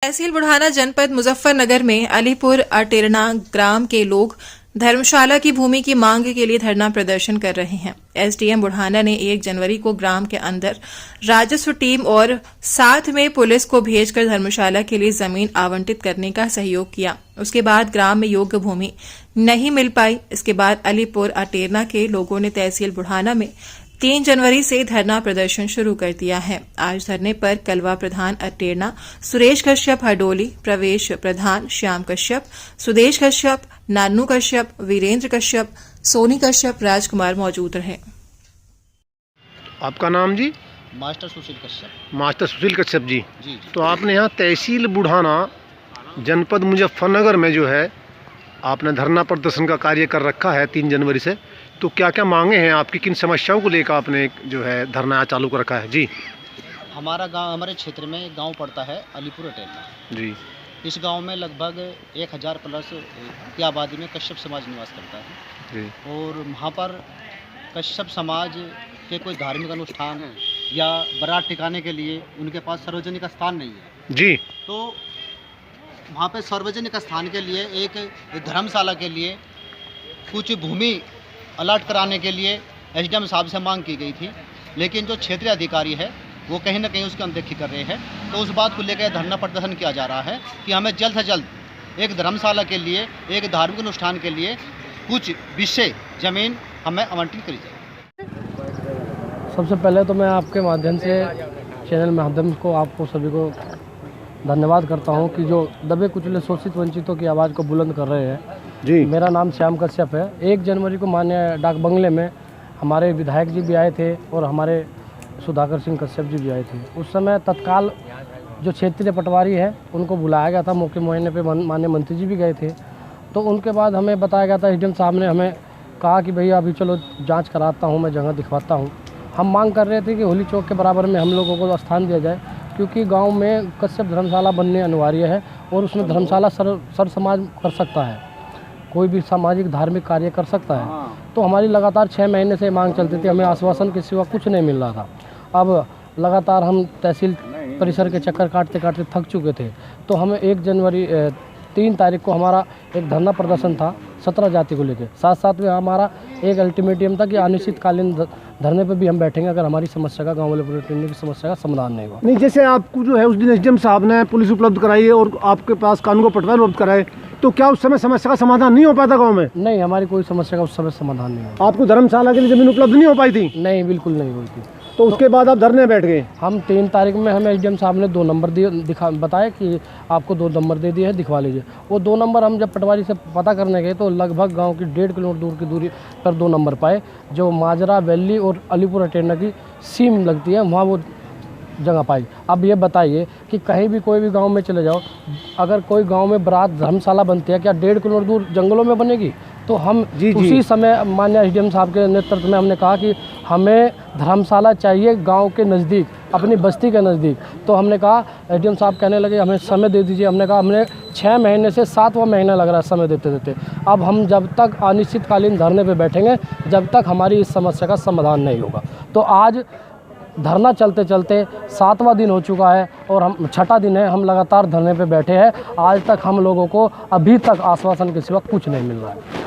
तहसील बुढ़ाना जनपद मुजफ्फरनगर में अलीपुर अटेरना ग्राम के लोग धर्मशाला की भूमि की मांग के लिए धरना प्रदर्शन कर रहे हैं। एसडीएम बुढ़ाना ने 1 जनवरी को ग्राम के अंदर राजस्व टीम और साथ में पुलिस को भेजकर धर्मशाला के लिए जमीन आवंटित करने का सहयोग किया। उसके बाद ग्राम में योग्य भूमि नहीं मिल पाई। इसके बाद अलीपुर अटेरना के लोगों ने तहसील बुढ़ाना में 3 जनवरी से धरना प्रदर्शन शुरू कर दिया है। आज धरने पर कलवा प्रधान अटेरना सुरेश कश्यप हडोली, प्रवेश प्रधान श्याम कश्यप, सुदेश कश्यप, नानू कश्यप, वीरेंद्र कश्यप, सोनी कश्यप, राजकुमार मौजूद रहे। आपका नाम जी? मास्टर सुशील कश्यप। मास्टर सुशील कश्यप जी। जी। तो आपने यहाँ तहसील बुढ़ाना जनपद मुजफ्फरनगर में जो है आपने धरना प्रदर्शन का कार्य कर रखा है 3 जनवरी से। तो क्या क्या मांगे हैं आपकी, किन समस्याओं को लेकर आपने जो है धरना चालू कर रखा है जी? हमारा गांव, हमारे क्षेत्र में एक गांव पड़ता है अलीपुर अटेरना जी। इस गांव में लगभग 1000 प्लस की आबादी में कश्यप समाज निवास करता है जी। और वहाँ पर कश्यप समाज के कोई धार्मिक अनुष्ठान या बारात टिकाने के लिए उनके पास सार्वजनिक स्थान नहीं है जी। तो वहाँ पे सार्वजनिक स्थान के लिए एक धर्मशाला के लिए कुछ भूमि अलॉट कराने के लिए एसडीएम साहब से मांग की गई थी, लेकिन जो क्षेत्रीय अधिकारी है वो कहीं ना कहीं उसकी अनदेखी कर रहे हैं। तो उस बात को लेकर धरना प्रदर्शन किया जा रहा है कि हमें जल्द से जल्द एक धर्मशाला के लिए, एक धार्मिक अनुष्ठान के लिए कुछ विषय ज़मीन हमें आवंटित करी जाए। सबसे पहले तो मैं आपके माध्यम से चैनल माध्यम को आपको सभी को धन्यवाद करता हूं कि जो दबे कुचले शोषित वंचितों की आवाज़ को बुलंद कर रहे हैं जी। मेरा नाम श्याम कश्यप है। 1 जनवरी को माननीय डाक बंगले में हमारे विधायक जी भी आए थे और हमारे सुधाकर सिंह कश्यप जी भी आए थे। उस समय तत्काल जो क्षेत्रीय पटवारी है उनको बुलाया गया था, मौके मुआयने पे माननीय मंत्री जी भी गए थे। तो उनके बाद हमें बताया गया था, एसडीएम साहब ने हमें कहा कि भैया अभी चलो जाँच कराता हूँ, मैं जगह दिखवाता हूँ। हम मांग कर रहे थे कि होली चौक के बराबर में हम लोगों को स्थान दिया जाए, क्योंकि गांव में कश्यप धर्मशाला बनने अनिवार्य है और उसमें धर्मशाला सर समाज कर सकता है, कोई भी सामाजिक धार्मिक कार्य कर सकता है। तो हमारी लगातार 6 महीने से मांग चलती थी, हमें आश्वासन के सिवा कुछ नहीं मिल रहा था। अब लगातार हम तहसील परिसर के चक्कर काटते काटते थक चुके थे। तो हमें 1 जनवरी 3 तारीख को हमारा एक धरना प्रदर्शन था 17 जाति को लेकर। साथ साथ में हमारा एक अल्टीमेटम था कि अनिश्चितकालीन धरने पे भी हम बैठेंगे अगर हमारी समस्या का, गाँव वाले पुलिस की समस्या का समाधान नहीं हुआ। नहीं, जैसे आपको जो है उस दिन एसडीएम साहब ने पुलिस उपलब्ध कराई है और आपके पास कानून को पटवारी उपलब्ध कराए, तो क्या उस समय समस्या का समाधान नहीं हो पाता गाँव में? नहीं, हमारी कोई समस्या का उस समय समाधान नहीं हुआ। आपको धर्मशाला के लिए जमीन उपलब्ध नहीं हो पाई थी? नहीं, बिल्कुल नहीं हुई थी। तो उसके बाद आप धरने बैठ गए? हम 3 तारीख में हमें एसडीएम साहब ने 2 नंबर बताया कि आपको 2 नंबर दे दिए हैं, दिखवा लीजिए। वो 2 नंबर हम जब पटवारी से पता करने गए तो लगभग गांव की 1.5 किलोमीटर दूर की दूरी पर 2 नंबर पाए, जो माजरा वैली और अलीपुर अटेरना की सीम लगती है, वहाँ वो जगह पाई। अब ये बताइए कि कहीं भी कोई भी गांव में चले जाओ, अगर कोई गांव में बारात धर्मशाला बनती है, क्या 1.5 किलोमीटर दूर जंगलों में बनेगी? तो हम उसी समय माननीय एसडीएम साहब के नेतृत्व में हमने कहा कि हमें धर्मशाला चाहिए गांव के नज़दीक, अपनी बस्ती के नज़दीक। तो हमने कहा, एसडीएम साहब कहने लगे हमें समय दे दीजिए। हमने कहा हमने 6 महीने से 7वां महीना लग रहा है समय देते देते। अब हम जब तक अनिश्चितकालीन धरने पर बैठेंगे जब तक हमारी इस समस्या का समाधान नहीं होगा। तो आज धरना चलते चलते 7वां दिन हो चुका है और हम 6ठा दिन है, हम लगातार धरने पे बैठे हैं। आज तक हम लोगों को अभी तक आश्वासन के सिवा कुछ नहीं मिल रहा है।